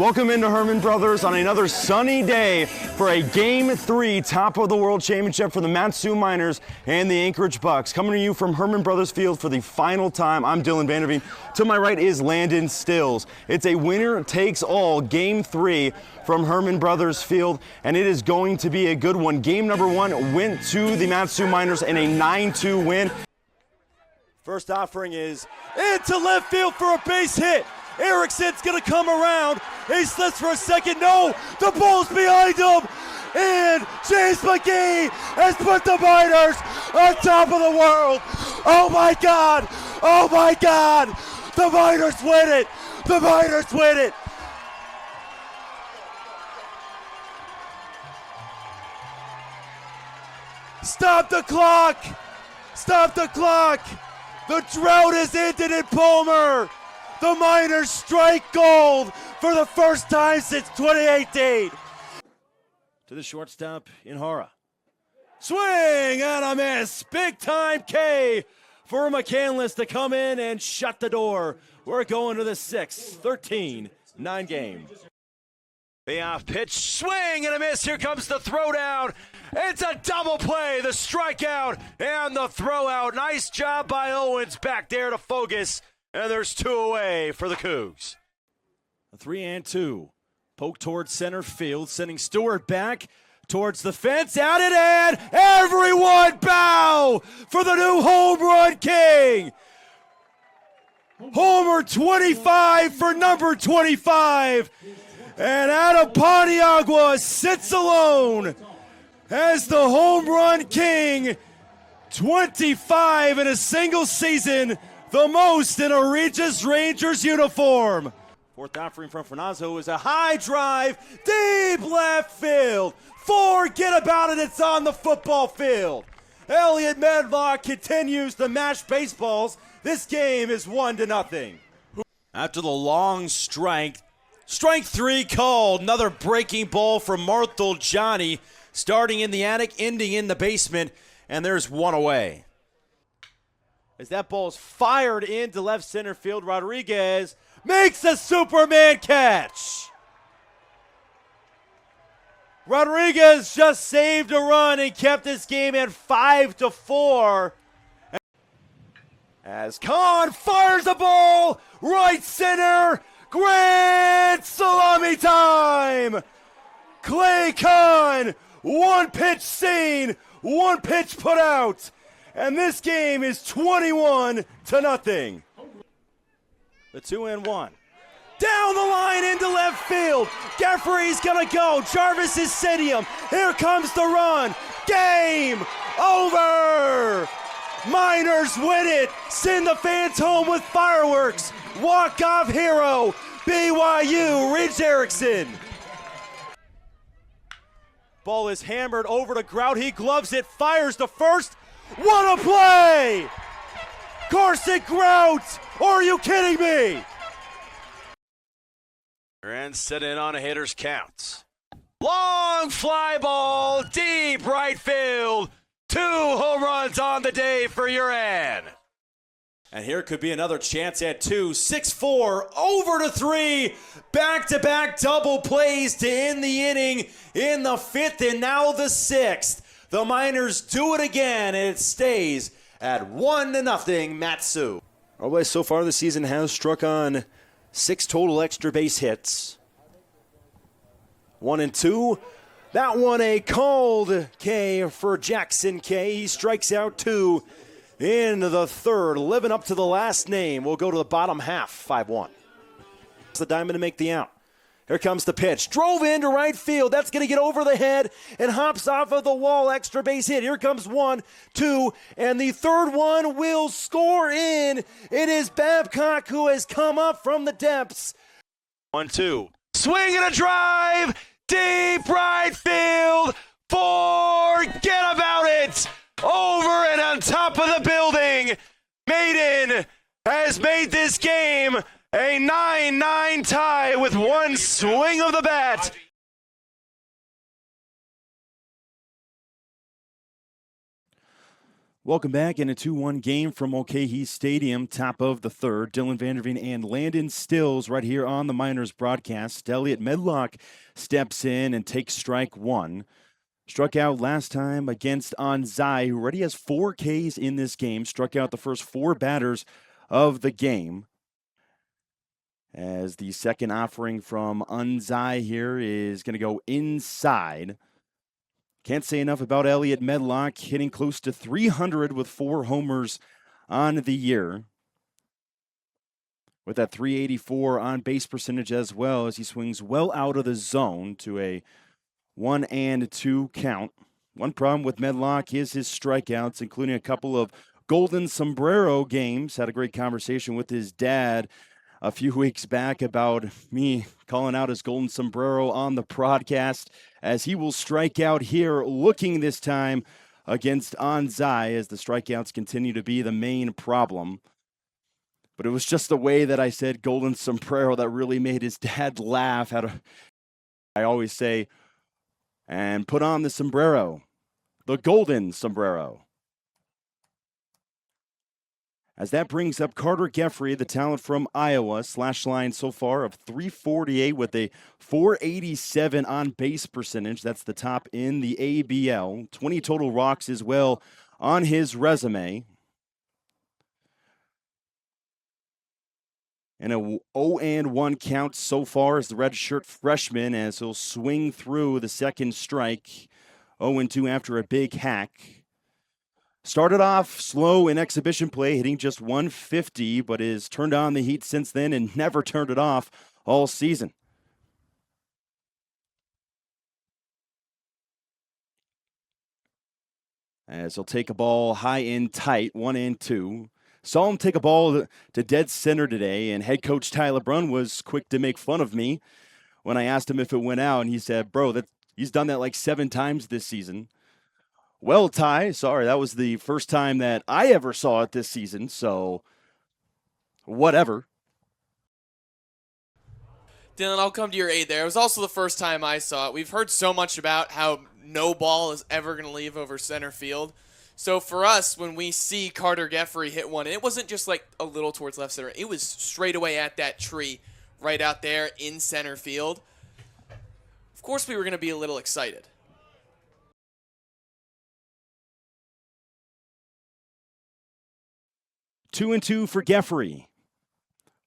Welcome into Herman Brothers on another sunny day for a Game 3 Top of the World Championship for the Mat-Su Miners and the Anchorage Bucks. Coming to you from Herman Brothers Field for the final time, I'm Dylan Vanderveen. To my right is Landon Stills. It's a winner-takes-all Game 3 from Herman Brothers Field, and it is going to be a good one. Game number 1 went to the Mat-Su Miners in a 9-2 win. First offering is into left field for a base hit. Erickson's gonna come around. He slips for a second. No, the ball's behind him. And James McGee has put the Miners on top of the world. Oh my God. Oh my God. The Miners win it. The Miners win it. Stop the clock. Stop the clock. The drought is ended in Palmer. The Miners strike gold for the first time since 2018. To the shortstop in Hara. Swing and a miss. Big time K for McCandless to come in and shut the door. We're going to the 6th, 13-9 game. Payoff pitch, swing and a miss. Here comes the throwdown. It's a double play. The strikeout and the throwout. Nice job by Owens back there to focus. And there's 2 away for the Cougs. A 3-2. Poke towards center field, sending Stewart back towards the fence. Out it and everyone bow for the new home run king. Homer 25 for number 25. And Adam Paniagua sits alone as the home run king. 25 in a single season. The most in a Regis Rangers uniform. Fourth offering from Fernazzo is a high drive, deep left field. Forget about it, it's on the football field. Elliot Medlock continues to mash baseballs. This game is 1-0. After the long strike 3 called. Another breaking ball from Marthel Johnny, starting in the attic, ending in the basement, and there's 1 away. As that ball is fired into left center field, Rodriguez makes a Superman catch. Rodriguez just saved a run and kept this game at 5-4. As Kahn fires the ball, right center, grand salami time. Clay Kahn, 1 pitch seen, 1 pitch put out. And this game is 21-0. The 2-1. Down the line into left field. Geoffrey's gonna go. Jarvis is sitting him. Here comes the run. Game over. Miners win it. Send the fans home with fireworks. Walk-off hero. BYU, Ridge Erickson. Ball is hammered over to Grout. He gloves it, fires to first. What a play! Carson Grout! Are you kidding me? And set in on a hitter's count. Long fly ball, deep right field. 2 home runs on the day for Uran. And here could be another chance at 2. 6-4, over to 3. Back-to-back double plays to end the inning in the 5th and now the 6th. The Miners do it again, and it stays at 1-0 Mat-Su. Our way so far this season has struck on 6 total extra base hits. 1 and 2. That one a called K for Jackson K. He strikes out 2 in the 3rd, living up to the last name. We'll go to the bottom half, 5-1. It's the diamond to make the out. Here comes the pitch. Drove into right field. That's going to get over the head and hops off of the wall. Extra base hit. Here comes 1, 2, and the 3rd one will score in. It is Babcock who has come up from the depths. 1-2. Swing and a drive. Deep right field. Forget about it. Over and on top of the building. Maiden has made this game a 9-9 tie with 1 swing of the bat. Welcome back in a 2-1 game from Mulcahy Stadium, top of the third. Dylan Vanderveen and Landon Stills right here on the Miners broadcast. Elliot Medlock steps in and takes strike one. Struck out last time against Anzai, who already has 4 Ks in this game. Struck out the first 4 batters of the game. As the second offering from Anzai here is going to go inside. Can't say enough about Elliot Medlock, hitting close to 300 with 4 homers on the year. With that 384 on base percentage as well, as he swings well out of the zone to a 1-2 count. One problem with Medlock is his strikeouts, including a couple of Golden Sombrero games. Had a great conversation with his dad a few weeks back about me calling out his Golden Sombrero on the broadcast, as he will strike out here, looking this time against Anzai, as the strikeouts continue to be the main problem. But it was just the way that I said Golden Sombrero that really made his dad laugh. I always say, and put on the sombrero, the Golden Sombrero. As that brings up Carter Geffrey, the talent from Iowa, slash line so far of 348 with a 487 on base percentage. That's the top in the ABL. 20 total walks as well on his resume. And a 0-1 count so far as the redshirt freshman, as he'll swing through the second strike. 0-2 after a big hack. Started off slow in exhibition play, hitting just 150, but has turned on the heat since then and never turned it off all season. As he'll take a ball high and tight, 1-2. Saw him take a ball to dead center today, and head coach Tyler Brunn was quick to make fun of me when I asked him if it went out, and he said, bro, he's done that like 7 times this season. Well, Ty, sorry, that was the first time that I ever saw it this season, so whatever. Dylan, I'll come to your aid there. It was also the first time I saw it. We've heard so much about how no ball is ever going to leave over center field. So for us, when we see Carter Geffrey hit one, and it wasn't just like a little towards left center. It was straight away at that tree right out there in center field. Of course, we were going to be a little excited. 2-2 for Geffrey.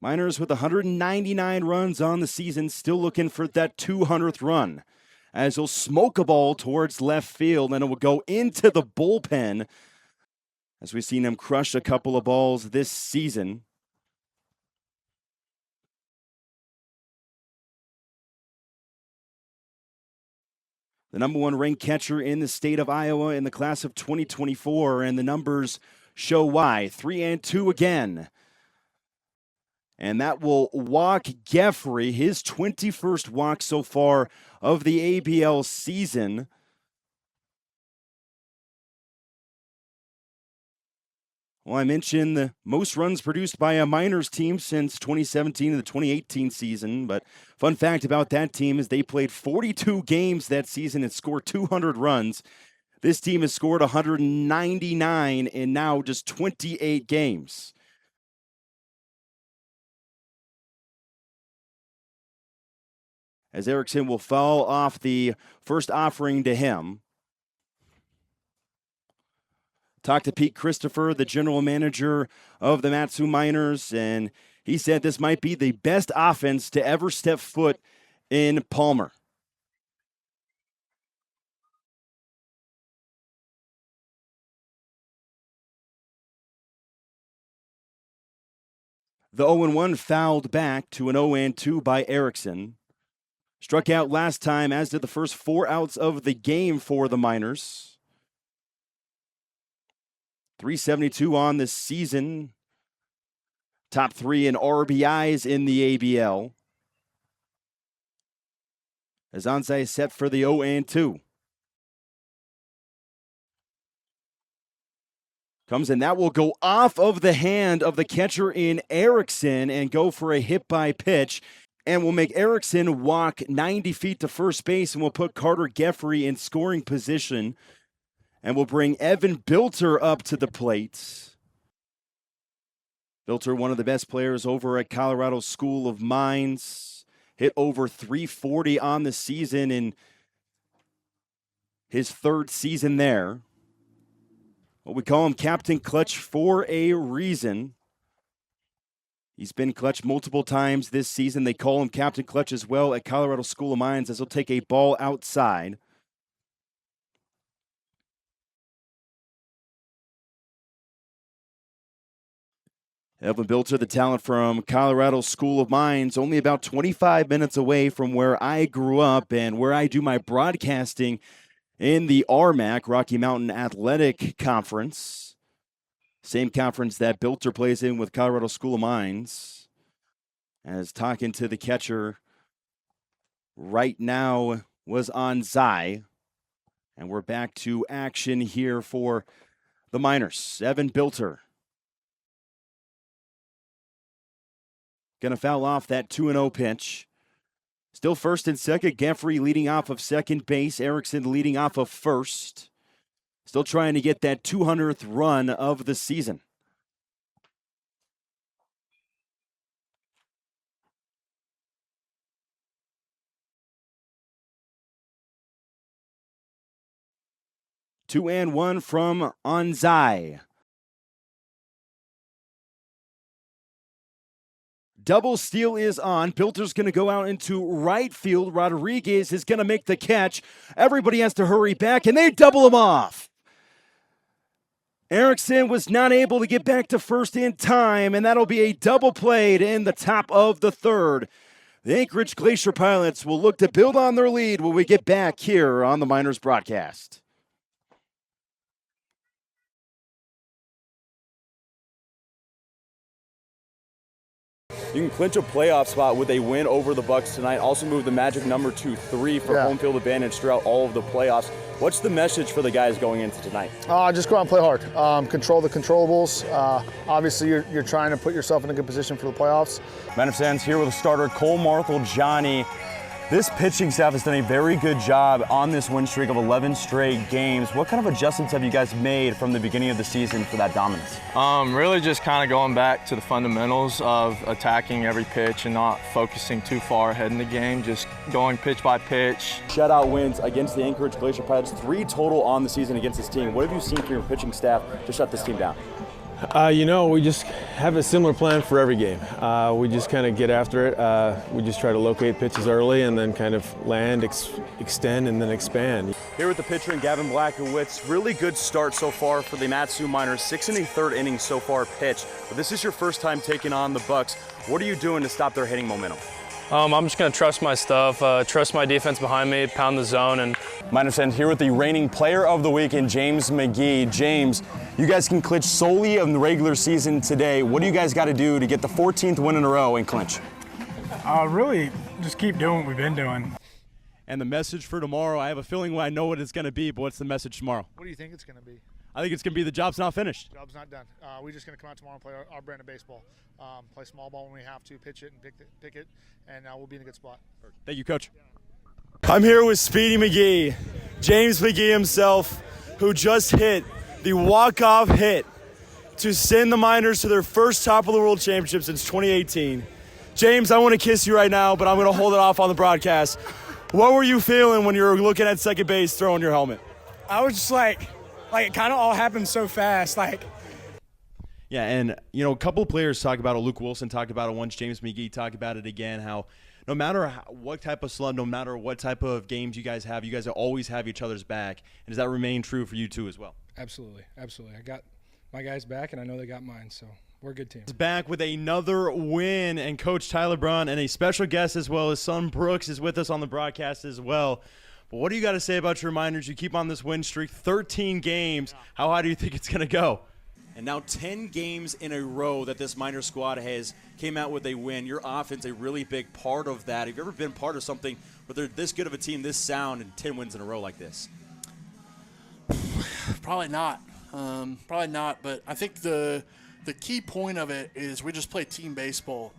Miners with 199 runs on the season, still looking for that 200th run. As he'll smoke a ball towards left field, and it will go into the bullpen. As we've seen him crush a couple of balls this season. The number 1 ranked catcher in the state of Iowa in the class of 2024, and the numbers show why. 3-2 again. And that will walk Geffrey, his 21st walk so far of the ABL season. Well, I mentioned the most runs produced by a Miners team since 2017 to the 2018 season. But fun fact about that team is they played 42 games that season and scored 200 runs. This team has scored 199 in now just 28 games. As Erickson will foul off the first offering to him. Talked to Pete Christopher, the general manager of the Mat-Su Miners, and he said this might be the best offense to ever step foot in Palmer. The 0-1 fouled back to an 0-2 by Erickson. Struck out last time, as did the first 4 outs of the game for the Miners. 372 on the season. Top 3 in RBIs in the ABL. As Anzai is set for the 0-2. Comes in, that will go off of the hand of the catcher in Erickson and go for a hit by pitch. And will make Erickson walk 90 feet to first base and will put Carter Geffrey in scoring position. And we'll bring Evan Bilter up to the plate. Bilter, one of the best players over at Colorado School of Mines. Hit over 340 on the season in his third season there. Well, we call him Captain Clutch for a reason. He's been clutch multiple times this season. They call him Captain Clutch as well at Colorado School of Mines, as he'll take a ball outside. Evan Bilter, the talent from Colorado School of Mines, only about 25 minutes away from where I grew up and where I do my broadcasting in the RMAC, Rocky Mountain Athletic Conference. Same conference that Bilter plays in with Colorado School of Mines. As talking to the catcher right now was on Zai. And we're back to action here for the Miners. Evan Bilter. Going to foul off that 2-0 pitch. Still first and second. Geffrey leading off of second base. Erickson leading off of first. Still trying to get that 200th run of the season. Two and one from Anzai. Double steal is on. Bilter's going to go out into right field. Rodriguez is going to make the catch. Everybody has to hurry back, and they double him off. Erickson was not able to get back to first in time, and that'll be a double play to end the top of the third. The Anchorage Glacier Pilots will look to build on their lead when we get back here on the Miners broadcast. You can clinch a playoff spot with a win over the Bucks tonight. Also move the magic number to 3 for home field advantage throughout all of the playoffs. What's the message for the guys going into tonight? Just go out and play hard. Control the controllables. Obviously, you're trying to put yourself in a good position for the playoffs. Manager Sands here with the starter Cole Marthel, Johnny. This pitching staff has done a very good job on this win streak of 11 straight games. What kind of adjustments have you guys made from the beginning of the season for that dominance? Really just kind of going back to the fundamentals of attacking every pitch and not focusing too far ahead in the game, just going pitch by pitch. Shutout wins against the Anchorage Glacier Pilots, 3 total on the season against this team. What have you seen from your pitching staff to shut this team down? We just have a similar plan for every game. We just kind of get after it. We just try to locate pitches early and then kind of land, extend, and then expand. Here with the pitcher and Gavin Blackowitz, really good start so far for the Matsu Miners. 6 1/3 innings so far pitched. But this is your first time taking on the Bucks. What are you doing to stop their hitting momentum? I'm just going to trust my stuff, trust my defense behind me, pound the zone. And Miners Sands here with the reigning player of the week in James McGee. James, you guys can clinch solely in the regular season today. What do you guys got to do to get the 14th win in a row and clinch? Really, just keep doing what we've been doing. And the message for tomorrow, I have a feeling I know what it's going to be, but what's the message tomorrow? What do you think it's going to be? I think it's going to be the job's not finished. Job's not done. We're just going to come out tomorrow and play our brand of baseball. Play small ball when we have to, pitch it and pick it, and we'll be in a good spot. Thank you, Coach. I'm here with Speedy McGee, James McGee himself, who just hit the walk-off hit to send the Miners to their first top of the world championship since 2018. James, I want to kiss you right now, but I'm going to hold it off on the broadcast. What were you feeling when you were looking at second base throwing your helmet? I was just like it kind of all happened so fast. Yeah, and, a couple of players talk about it. Luke Wilson talked about it once. James McGee talked about it again, how no matter what type of slump, no matter what type of games you guys always have each other's back. And does that remain true for you two as well? Absolutely. I got my guys back, and I know they got mine, so we're a good team. Back with another win, and Coach Tyler Braun and a special guest as well. His son Brooks is with us on the broadcast as well. But what do you got to say about your Miners? You keep on this win streak, 13 games. How high do you think it's going to go? And now 10 games in a row that this Miner squad has came out with a win. Your offense a really big part of that. Have you ever been part of something where they're this good of a team, this sound, and 10 wins in a row like this? Probably not. But I think the key point of it is we just play team baseball.